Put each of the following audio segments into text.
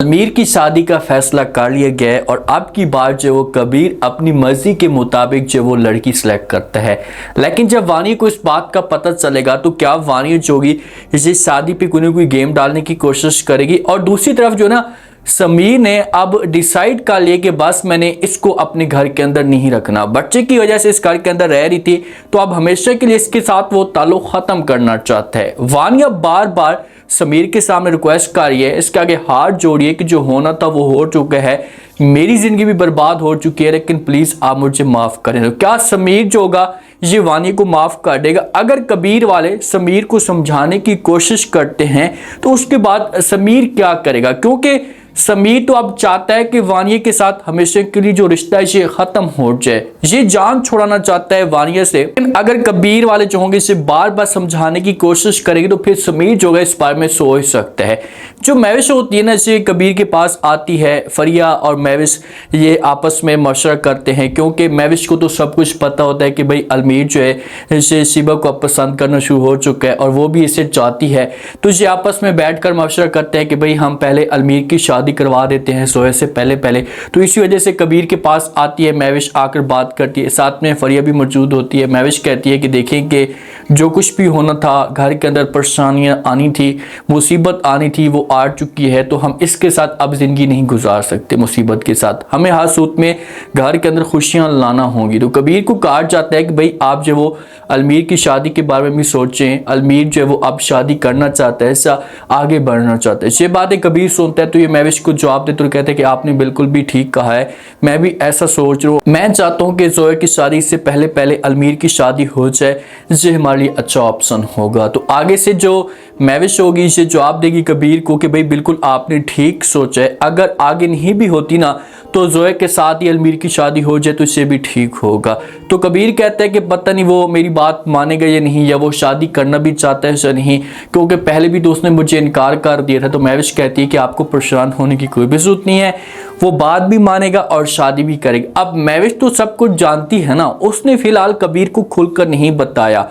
अलमीर की शादी का फैसला कर लिया गया है और अब की बार जो वो कबीर अपनी मर्जी के मुताबिक जो वो लड़की सेलेक्ट करता है। लेकिन जब वानी को इस बात का पता चलेगा तो क्या वानी जो होगी इसे शादी पे कोई ना कोई गेम डालने की कोशिश करेगी। और दूसरी तरफ जो ना समीर ने अब डिसाइड कर लिया कि बस मैंने इसको अपने घर के अंदर नहीं रखना, बच्चे की वजह से इस घर के अंदर रह रही थी तो अब हमेशा के लिए इसके साथ वो ताल्लुक खत्म करना चाहता है। वानी अब बार बार समीर के सामने रिक्वेस्ट कर रही है, इसके आगे हाथ जोड़िए कि जो होना था वो हो चुका है, मेरी जिंदगी भी बर्बाद हो चुकी है, लेकिन प्लीज आप मुझे माफ करें। तो क्या समीर जो होगा ये वानी को माफ कर देगा? अगर कबीर वाले समीर को समझाने की कोशिश करते हैं तो उसके बाद समीर क्या करेगा? क्योंकि समीर तो अब चाहता है कि वानिया के साथ हमेशा के लिए जो रिश्ता है ये खत्म हो जाए, ये जान छुड़ाना चाहता है वानिया से। लेकिन अगर कबीर वाले जो होंगे इसे बार बार समझाने की कोशिश करेंगे तो फिर समीर जो है इस बारे में सोच सकता है। जो महविश होती है ना, इसे कबीर के पास आती है, फरिया और महविश ये आपस में मशवरा करते हैं, क्योंकि महविश को तो सब कुछ पता होता है कि भाई अलमीर जो है इसे शिबा को पसंद करना शुरू हो चुका है और वो भी इसे चाहती है। तो ये आपस में बैठ कर मशवरा करते हैं कि भाई हम पहले अलमीर की शादी करवा देते हैं सोए से पहले। तो इसी वजह से कबीर के पास आती है, महविश आकर बात करती है, साथ में फरिया भी मौजूद होती है। महविश कहती है कि देखें कि जो कुछ भी होना था, घर के अंदर परेशानियां आनी थी, मुसीबत आनी थी, वो आ चुकी है, तो हम इसके साथ अब जिंदगी नहीं गुजार सकते मुसीबत के साथ, हमें हर सूरत में घर के अंदर खुशियां लाना होंगी। तो कबीर को कहा जाता है कि भाई आप जो वो अलमीर की शादी के बारे में भी सोचें, अलमीर जो है वो अब शादी करना चाहता है, ऐसा आगे बढ़ना चाहता है। ये बातें कबीर सुनता है तो ये महविश को जवाब देते तो कहते हैं कि आपने बिल्कुल भी ठीक कहा है, मैं भी ऐसा सोच रहा हूँ, मैं चाहता हूँ कि जोया की शादी से पहले अलमीर की शादी हो जाए, ये हमारे लिए अच्छा ऑप्शन होगा। तो आगे से जो महविश होगी ये जवाब देगी कबीर को कि भाई बिल्कुल आपने ठीक सोचा है, अगर आगे नहीं भी होती ना तो जोया के साथ ही अलमीर की शादी हो जाए तो इससे भी ठीक होगा। तो कबीर कहता है कि पता नहीं वो मेरी बात मानेगा या नहीं, या वो शादी करना भी चाहता है या नहीं, क्योंकि पहले भी तो उसने मुझे इनकार कर दिया था। तो महविश कहती है कि आपको परेशान होने की कोई भी जरूरत नहीं है, वो बात भी मानेगा और शादी भी करेगा। अब महविश तो सब कुछ जानती है ना, उसने फिलहाल कबीर को खुलकर नहीं बताया,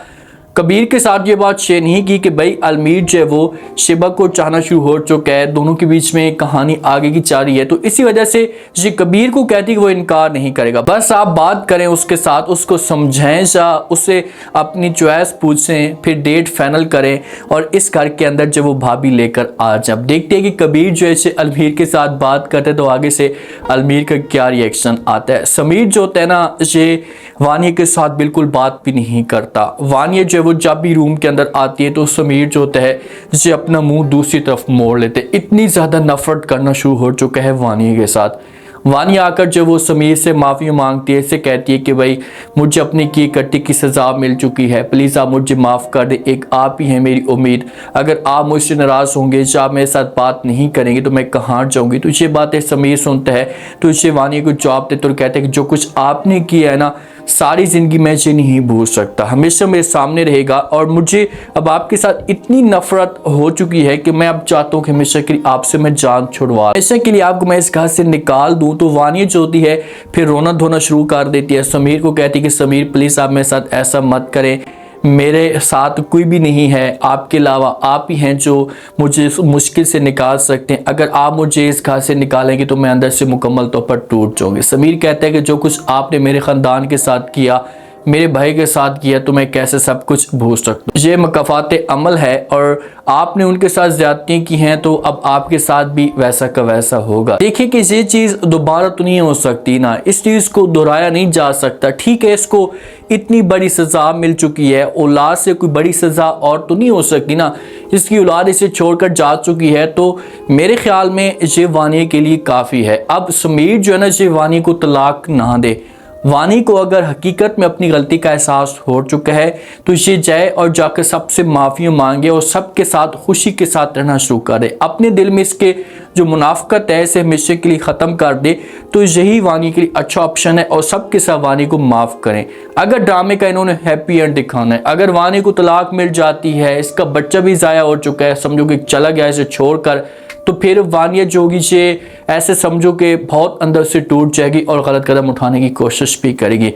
कबीर के साथ ये बात शेयर नहीं की कि भाई अलमीर जो है वो शिबा को चाहना शुरू हो चुका है, दोनों के बीच में कहानी आगे की जा रही है। तो इसी वजह से ये कबीर को कहती है कि वो इनकार नहीं करेगा, बस आप बात करें उसके साथ, उसको समझाएं या उससे अपनी चॉइस पूछें, फिर डेट फाइनल करें और इस घर के अंदर जो वो भाभी लेकर आ जाए। अब देखते हैं कि कबीर जो है अलमीर के साथ बात करते तो आगे से अलमीर का क्या रिएक्शन आता है। समीर जो होता है ना ये वानिया के साथ बिल्कुल बात भी नहीं करता। वानिया जो वो जब भी रूम के अंदर आती है तो समीर जो होता है ये अपना मुंह दूसरी तरफ मोड़ लेते, इतनी ज्यादा नफरत करना शुरू हो चुका है वानिया के साथ। वानिया आकर जो वो समीर से माफ़ी मांगती है, इसे कहती है कि भाई मुझे अपनी की कट्टी की सज़ा मिल चुकी है, प्लीज़ आप मुझे माफ़ कर दे, एक आप ही हैं मेरी उम्मीद, अगर आप मुझसे नाराज़ होंगे या आप मेरे साथ बात नहीं करेंगे तो मैं कहाँ जाऊँगी। तो ये बातें समीर सुनता है तो इसे वानिया को जवाब देते और कहते हैं कि जो कुछ आपने किया है ना सारी ज़िंदगी मैं इसे नहीं भूल सकता, हमेशा मेरे सामने रहेगा और मुझे अब आपके साथ इतनी नफरत हो चुकी है कि मैं अब चाहता हूँ कि हमेशा के लिए आपसे मैं जान छुड़वा, हमेशा के लिए आपको मैं इस घर से निकाल दूँ। तो वानिया जो होती है फिर रोना धोना शुरू कर देती है, समीर को कहती है कि समीर प्लीज़ आप मेरे साथ ऐसा मत करें, मेरे साथ कोई भी नहीं है, आपके अलावा आप ही हैं जो मुझे मुश्किल से निकाल सकते हैं, अगर आप मुझे इस घर से निकालेंगे तो मैं अंदर से मुकम्मल तौर पर टूट जाऊंगी। समीर कहता है कि जो कुछ आपने मेरे ख़ानदान के साथ किया, मेरे भाई के साथ किया, तो मैं कैसे सब कुछ भूल सकता हूँ, ये मकाफात अमल है और आपने उनके साथ ज्यादतियाँ की हैं तो अब आपके साथ भी वैसा का वैसा होगा। देखिए कि ये चीज़ दोबारा तो नहीं हो सकती ना, इस चीज़ को दोहराया नहीं जा सकता। ठीक है इसको इतनी बड़ी सज़ा मिल चुकी है, औलाद से कोई बड़ी सज़ा और तो नहीं हो सकती ना, इसकी औलाद इसे छोड़कर जा चुकी है, तो मेरे ख्याल में ये वानिया के लिए काफ़ी है। अब समीर जो है ना ये वानिया को तलाक ना दे, वानी को अगर हकीकत में अपनी गलती का एहसास हो चुका है तो ये जाए और जाकर सबसे माफ़ी मांगे और सबके साथ खुशी के साथ रहना शुरू करे, अपने दिल में इसके जो मुनाफकत है इसे हमेशा के लिए ख़त्म कर दे, तो यही वानी के लिए अच्छा ऑप्शन है और सबके साथ वानी को माफ़ करें। अगर ड्रामे का इन्होंने हैप्पी एंड दिखाना है, अगर वानी को तलाक मिल जाती है, इसका बच्चा भी ज़ाया हो चुका है, समझो कि चला गया इसे छोड़कर, तो फिर वानिया जो होगी ये ऐसे समझो कि बहुत अंदर से टूट जाएगी और गलत कदम उठाने की कोशिश भी करेगी।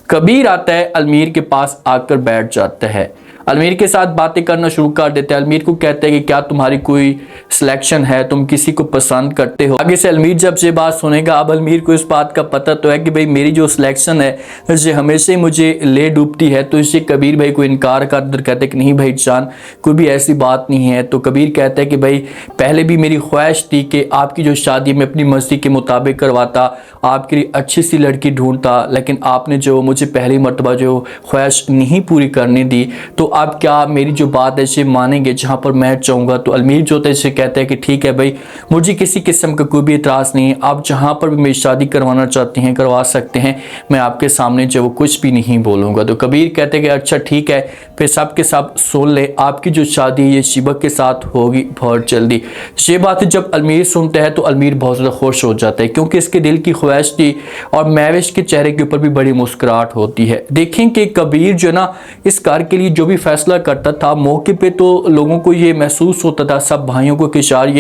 कबीर आता है, अलमीर के पास आकर बैठ जाता है। अलमीर के साथ बातें करना शुरू कर देते हैं। अलमीर को कहते हैं कि क्या तुम्हारी कोई सिलेक्शन है, तुम किसी को पसंद करते हो। आगे से अलमीर जब ये बात सुनेगा, अब अलमीर को इस बात का पता तो है कि भाई मेरी जो सिलेक्शन है ये हमेशा ही मुझे ले डूबती है। तो इससे कबीर भाई को इनकार कर दे, कहते कि नहीं भाई जान, कोई भी ऐसी बात नहीं है। तो कबीर कहता है कि भाई पहले भी मेरी ख्वाहिश थी कि आपकी जो शादी मैं अपनी मर्जी के मुताबिक करवाता, आपके लिए अच्छी सी लड़की ढूंढता, लेकिन आपने जो मुझे पहली मरतबा जो ख्वाहिश नहीं पूरी करने दी। तो आप क्या मेरी जो बात है इसे मानेंगे जहाँ पर मैं चाहूँगा? तो अलमीर जो है इसे कहते हैं कि ठीक है भाई, मुझे किसी किस्म का कोई भी इतराज़ नहीं है, आप जहाँ पर भी मेरी शादी करवाना चाहते हैं करवा सकते हैं, मैं आपके सामने जो वो कुछ भी नहीं बोलूँगा। तो कबीर कहते हैं कि अच्छा ठीक है, फिर सब के सब सुन ले, आपकी जो शादी है ये शिबा के साथ होगी बहुत जल्दी। ये बात जब अलमीर सुनते हैं तो अलमीर बहुत ज़्यादा खुश हो जाता है, क्योंकि इसके दिल की ख्वाहिश थी और महविश के चेहरे के ऊपर भी बड़ी मुस्कुराहट होती है। देखें कि कबीर जो ना इस कार के लिए जो भी फैसला करता था, मौके पे तो लोगों को ये महसूस होता था, सब भाइयों को कि शायद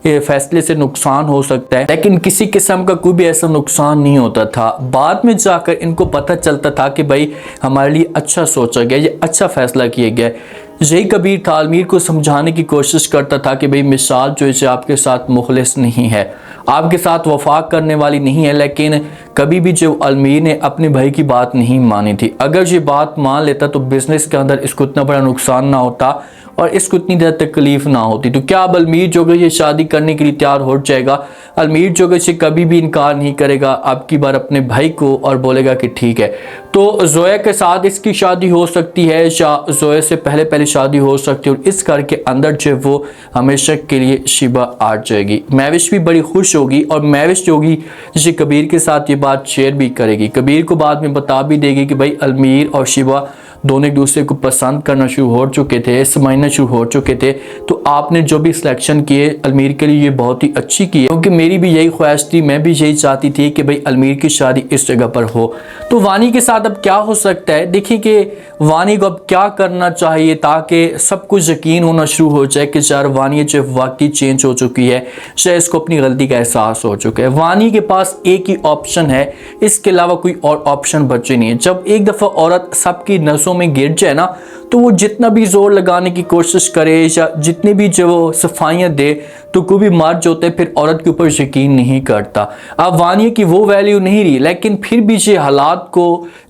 ये फैसले से नुकसान हो सकता है, लेकिन किसी किस्म का कोई भी ऐसा नुकसान नहीं होता था। बाद में जाकर इनको पता चलता था कि भाई हमारे लिए अच्छा सोचा गया, ये अच्छा फैसला किया गया। यही कबीर था, अलमीर को समझाने की कोशिश करता था कि भाई मिसाल जो है आपके साथ मुखलिस नहीं है, आपके साथ वफा करने वाली नहीं है। लेकिन कभी भी जो अलमीर ने अपने भाई की बात नहीं मानी थी। अगर ये बात मान लेता तो बिजनेस के अंदर इसको इतना बड़ा नुकसान ना होता और इसको इतनी ज़्यादा तकलीफ ना होती। तो क्या अब अलमीर जो है ये शादी करने के लिए तैयार हो जाएगा? अलमीर जो है इसे कभी भी इनकार नहीं करेगा अब की बार अपने भाई को, और बोलेगा कि ठीक है। तो जोया के साथ इसकी शादी हो सकती है या जोया से पहले पहले शादी हो सकती है, और इस घर के अंदर जो वो हमेशा के लिए शिबा आ जाएगी। महविश भी बड़ी खुश होगी और महविश जो होगी जिसे कबीर के साथ ये बात शेयर भी करेगी। कबीर को बाद में बता भी देगी कि भाई अलमीर और शिबा दोनों एक दूसरे को पसंद करना शुरू हो चुके थे, समझना शुरू हो चुके थे। तो आपने जो भी सिलेक्शन किए अलमीर के लिए ये बहुत ही अच्छी की है, क्योंकि मेरी भी यही ख्वाहिश थी, मैं भी यही चाहती थी कि भाई अलमीर की शादी इस जगह पर हो। तो वानी के साथ अब क्या हो सकता है? देखिए कि वानी को अब क्या करना चाहिए ताकि सब कुछ यकीन होना शुरू हो जाए कि यार वानी जो वाकई चेंज हो चुकी है, शायद इसको अपनी गलती का एहसास हो चुका है। वानी के पास एक ही ऑप्शन है, इसके अलावा कोई और ऑप्शन बचे नहीं है। जब एक दफ़ा औरत सबकी नज़रों में गिर जाए ना, तो वो जितना भी जोर लगाने की कोशिश करे या जितनी भी जो वो सफाइयाँ दे, तो कोई भी मर्द होते फिर औरत के ऊपर यकीन नहीं करता। अब वानिया की वो वैल्यू नहीं रही, लेकिन फिर भी ये हालात को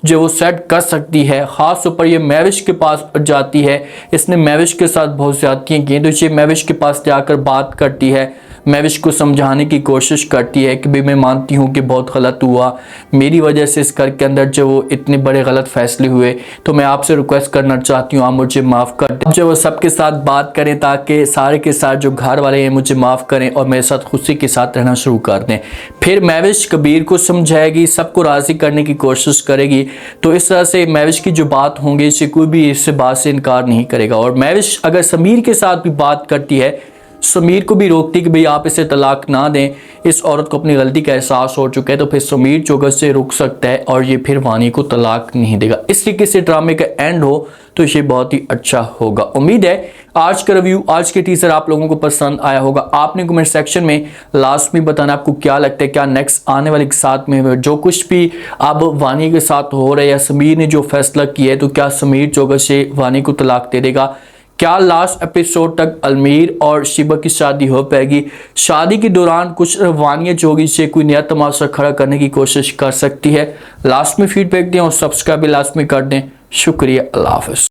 जो वो सेट कर सकती है। ख़ास तौर पर ये महविश के पास जाती है, इसने महविश के साथ बहुत ज़्यादतियाँ की, तो ये महविश के पास जाकर बात करती है, महविश को समझाने की कोशिश करती है कि भाई मैं मानती हूँ कि बहुत गलत हुआ, मेरी वजह से इस घर के अंदर जो वो इतने बड़े गलत फैसले हुए, तो मैं आपसे रिक्वेस्ट करना चाहती हूँ आप मुझे माफ़ कर दें। जो वो सबके साथ बात करें ताकि सारे के साथ जो घर वाले हैं मुझे माफ़ करें और मेरे साथ खुशी के साथ रहना शुरू कर दें। फिर महविश कबीर को समझाएगी, सबको राज़ी करने की कोशिश करेगी। तो इस तरह से महविश की जो बात होंगी इससे कोई भी इस बात से इनकार नहीं करेगा। और महविश अगर समीर के साथ भी बात करती है, समीर को भी रोकती कि भाई आप इसे तलाक ना दें, इस औरत को अपनी गलती का एहसास हो चुका है, तो फिर समीर चौगत से रुक सकता है और ये फिर वानी को तलाक नहीं देगा। इस तरीके से ड्रामे का एंड हो तो ये बहुत ही अच्छा होगा। उम्मीद है आज का रिव्यू, आज के टीजर आप लोगों को पसंद आया होगा। आपने कमेंट सेक्शन में लास्ट में बताना आपको क्या लगता है, क्या नेक्स्ट आने वाले के साथ में जो कुछ भी अब वानी के साथ हो रहा है या समीर ने जो फैसला किया है, तो क्या समीर चौगत से वानी को तलाक दे देगा? क्या लास्ट एपिसोड तक अलमीर और शिबा की शादी हो पाएगी? शादी के दौरान कुछ वानिया जोगी से कोई नया तमाशा खड़ा करने की कोशिश कर सकती है? लास्ट में फीडबैक दें और सब्सक्राइब भी लास्ट में कर दें। शुक्रिया, अल्लाह हाफ़िज़।